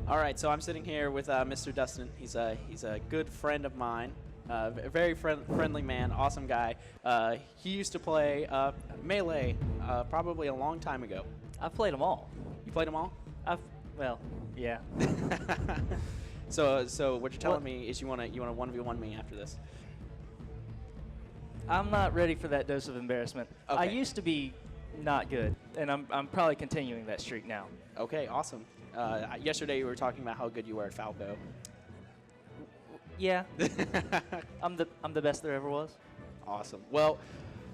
All right, so I'm sitting here with Mr. Dustin. He's a good friend of mine, a very friendly man, awesome guy. He used to play Melee probably a long time ago. I've played them all. You played them all? Well, yeah. So what you're telling me is you wanna 1v1 me after this? I'm not ready for that dose of embarrassment. Okay. I used to be not good, and I'm probably continuing that streak now. Okay, awesome. Yesterday you were talking about how good you were at Falco. Yeah. I'm the best there ever was. Awesome. Well,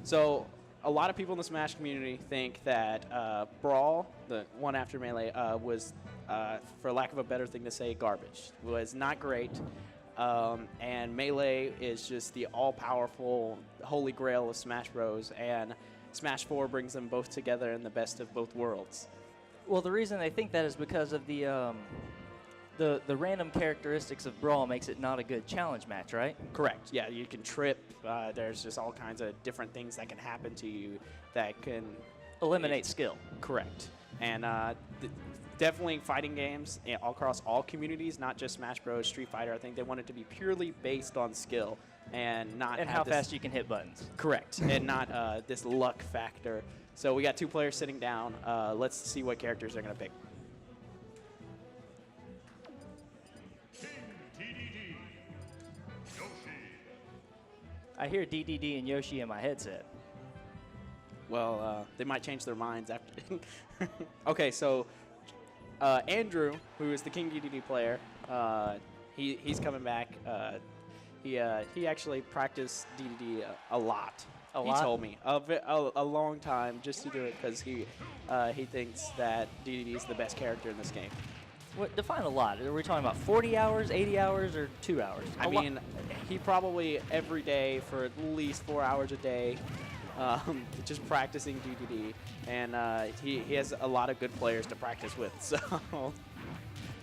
so a lot of people in the Smash community think that Brawl, the one after Melee, was, for lack of a better thing to say, garbage. It was not great. And Melee is just the all-powerful holy grail of Smash Bros. And Smash 4 brings them both together in the best of both worlds. Well, the reason I think that is because of the random characteristics of Brawl makes it not a good challenge match, right? Correct. Yeah, you can trip. There's just all kinds of different things that can happen to you that can eliminate skill. Correct. And definitely fighting games all across all communities, not just Smash Bros, Street Fighter. I think they want it to be purely based on skill and not and how fast you can hit buttons. Correct. And not this luck factor. So we got two players sitting down. Let's see what characters they're going to pick. I hear DDD and Yoshi in my headset. Well, they might change their minds after. Okay, so Andrew, who is the King DDD player, he's coming back. He actually practiced DDD a lot. He told me a long time just to do it because he thinks that DDD is the best character in this game. What, define a lot. Are we talking about 40 hours, 80 hours, or 2 hours? I mean, he probably every day for at least 4 hours a day, just practicing DDD, and he has a lot of good players to practice with. So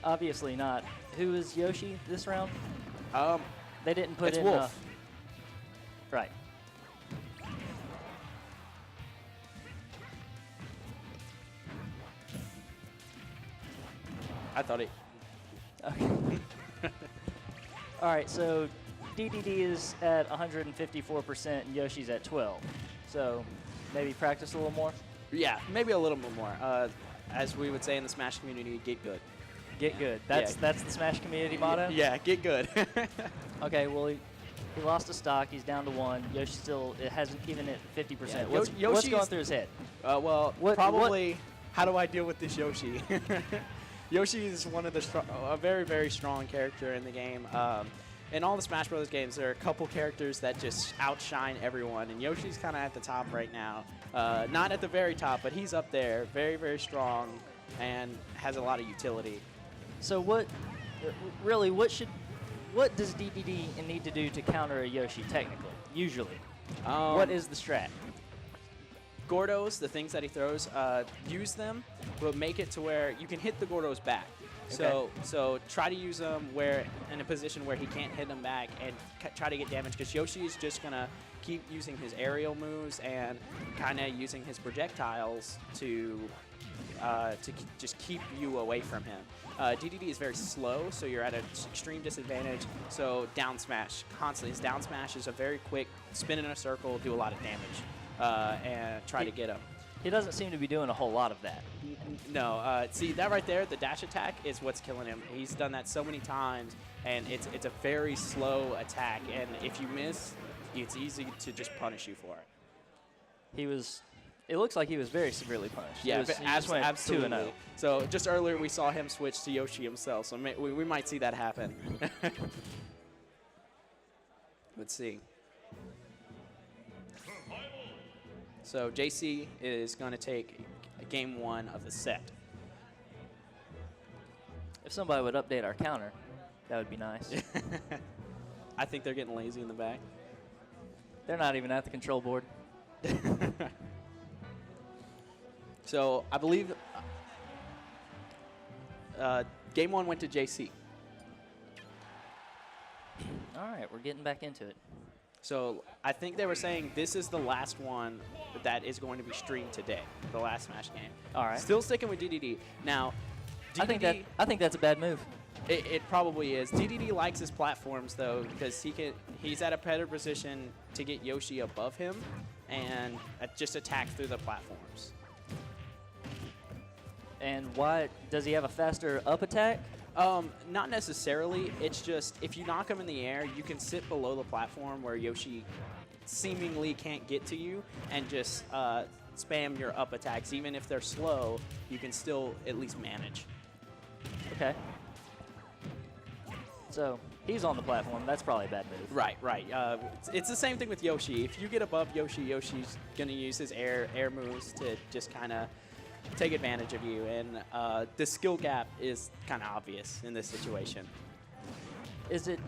obviously not. Who is Yoshi this round? They didn't put it's in. Wolf. Right. I thought it. Okay. All right, so DDD is at 154% and Yoshi's at 12. So maybe practice a little more? Yeah, maybe a little bit more. As we would say in the Smash community, get good. Get good. That's the Smash community motto? Yeah, get good. Okay, well, he lost a stock. He's down to 1. Yoshi still it hasn't even hit 50%. Yeah, what's going through his head? Probably how do I deal with this Yoshi? Yoshi is one of a very, very strong character in the game. In all the Smash Bros. Games, there are a couple characters that just outshine everyone, and Yoshi's kind of at the top right now. Not at the very top, but he's up there, very, very strong, and has a lot of utility. So what does DDD need to do to counter a Yoshi technically, usually? What is the strat? Gordos, the things that he throws, use them, but make it to where you can hit the Gordos back. Okay. So try to use them where in a position where he can't hit them back and try to get damage, because Yoshi is just going to keep using his aerial moves and kind of using his projectiles to just keep you away from him. DDD is very slow, so you're at an extreme disadvantage. So down smash, constantly. His down smash is a very quick spin in a circle, do a lot of damage, and try to get him. He doesn't seem to be doing a whole lot of that. No, see that right there, the dash attack is what's killing him. He's done that so many times, and it's a very slow attack, and if you miss, it's easy to just punish you for it. It looks like he was very severely punished. Yeah, absolutely. 2-0. So just earlier we saw him switch to Yoshi himself, so we might see that happen. Let's see. So JC is going to take game 1 of the set. If somebody would update our counter, that would be nice. I think they're getting lazy in the back. They're not even at the control board. So I believe game 1 went to JC. All right, we're getting back into it. So I think they were saying this is the last one that is going to be streamed today, the last Smash game. All right. Still sticking with DDD. Now, DDD, I think that's a bad move. it probably is. DDD likes his platforms though, because he's at a better position to get Yoshi above him and just attack through the platforms. And why does he have a faster up attack? Not necessarily. It's just if you knock him in the air, you can sit below the platform where Yoshi seemingly can't get to you and just spam your up attacks. Even if they're slow, you can still at least manage. Okay. So he's on the platform. That's probably a bad move. Right. It's the same thing with Yoshi. If you get above Yoshi, Yoshi's going to use his air moves to just kind of take advantage of you. And the skill gap is kind of obvious in this situation. Is it?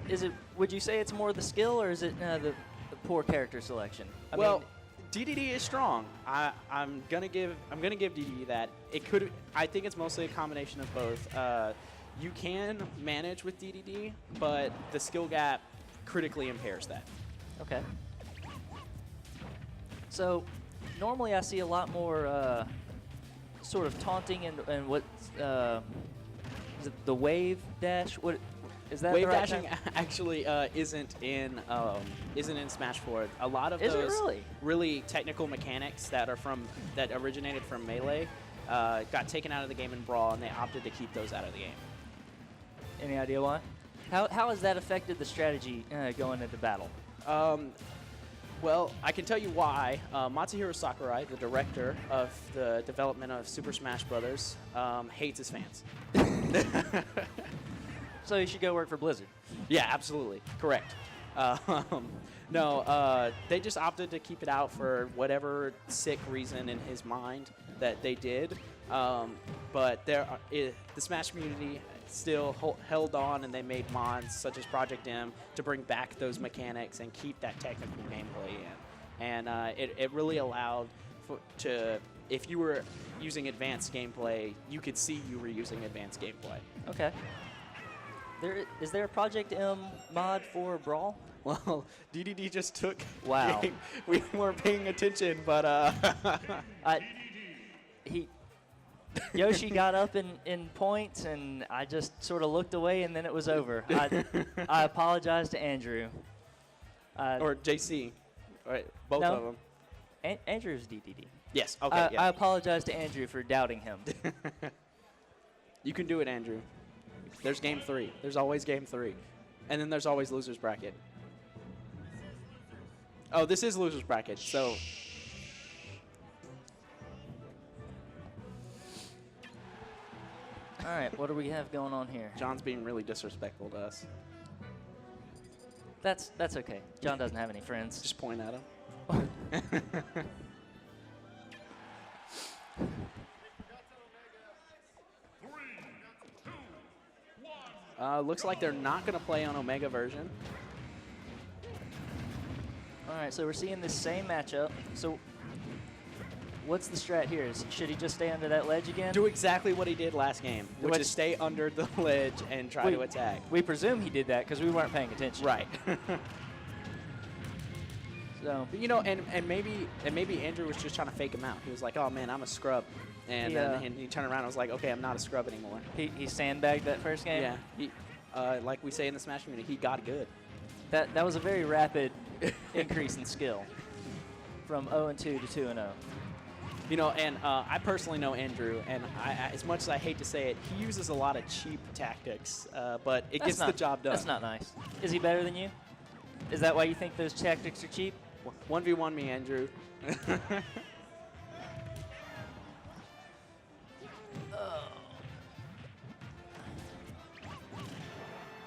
Would you say it's more the skill, or is it the poor character selection? I well, mean, DDD is strong. I'm gonna give DDD that. It could. I think it's mostly a combination of both. You can manage with DDD, but the skill gap critically impairs that. Okay. So normally I see a lot more sort of taunting and what is it, the wave dash? What is that? Wave the right dashing term? actually isn't in Smash 4. A lot of Is it those really technical mechanics that originated from Melee got taken out of the game in Brawl, and they opted to keep those out of the game. Any idea why? How has that affected the strategy going into battle? Well, I can tell you why. Matsuhiro Sakurai, the director of the development of Super Smash Bros., hates his fans. So you should go work for Blizzard. Yeah, absolutely. Correct. No, they just opted to keep it out for whatever sick reason in his mind that they did. But the Smash community still held on, and they made mods such as Project M to bring back those mechanics and keep that technical gameplay in. And it really allowed if you were using advanced gameplay, you could see you were using advanced gameplay. Okay. Is there a Project M mod for Brawl? Well, DDD just took. Wow. We weren't paying attention, but Yoshi got up in points, and I just sort of looked away, and then it was over. I apologize to Andrew. Or JC, right? Both no, of them. Andrew's DDD. Yes. Okay. Yeah. I apologize to Andrew for doubting him. You can do it, Andrew. There's game 3. There's always game 3, and then there's always losers bracket. Oh, this is losers bracket, so. All right, what do we have going on here? John's being really disrespectful to us. That's okay. John doesn't have any friends. Just point at him. Looks like they're not going to play on Omega version. All right, so we're seeing this same matchup. So what's the strat here? Should he just stay under that ledge again? Do exactly what he did last game, which is stay under the ledge and try to attack. We presume he did that because we weren't paying attention. Right. So you know, and maybe Andrew was just trying to fake him out. He was like, "Oh man, I'm a scrub," and he turned around and was like, "Okay, I'm not a scrub anymore." He sandbagged that first game. Yeah. He, like we say in the Smash community, he got good. That was a very rapid increase in skill from 0-2 to 2-0. You know, and I personally know Andrew, and as much as I hate to say it, he uses a lot of cheap tactics, but it gets the job done. That's not nice. Is he better than you? Is that why you think those tactics are cheap? 1v1 me, Andrew.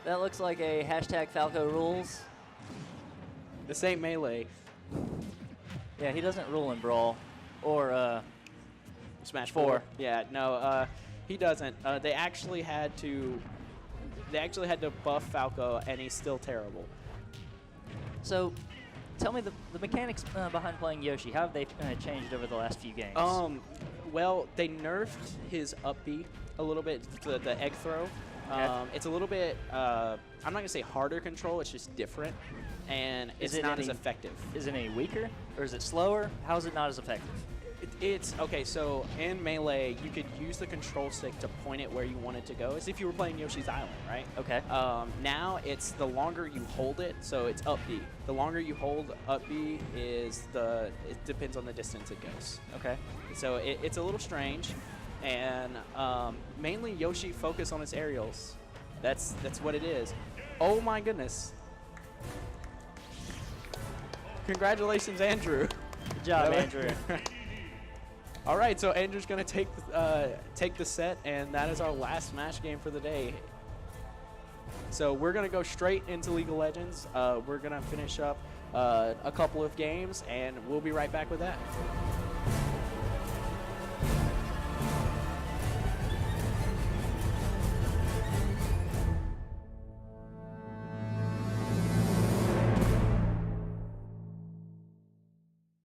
That looks like a hashtag Falco rules. This ain't Melee. Yeah, he doesn't rule in Brawl or Smash 4. Yeah, no, he doesn't. They actually had to buff Falco, and he's still terrible. So, tell me the mechanics behind playing Yoshi. How have they changed over the last few games? Well, they nerfed his up B a little bit, the egg throw. Okay. It's a little bit, I'm not going to say harder control, it's just different, and it's not as effective. Is it any weaker, or is it slower? How is it not as effective? It's okay. So in Melee, you could use the control stick to point it where you want it to go, as if you were playing Yoshi's Island, right? Okay. Now it's the longer you hold it, so it's up B. The longer you hold up B it depends on the distance it goes. Okay. So it's a little strange, and mainly Yoshi focus on his aerials. That's what it is. Oh my goodness! Congratulations, Andrew. Good job, Andrew. All right, so Andrew's gonna take the set, and that is our last match game for the day. So we're gonna go straight into League of Legends. We're gonna finish up a couple of games, and we'll be right back with that.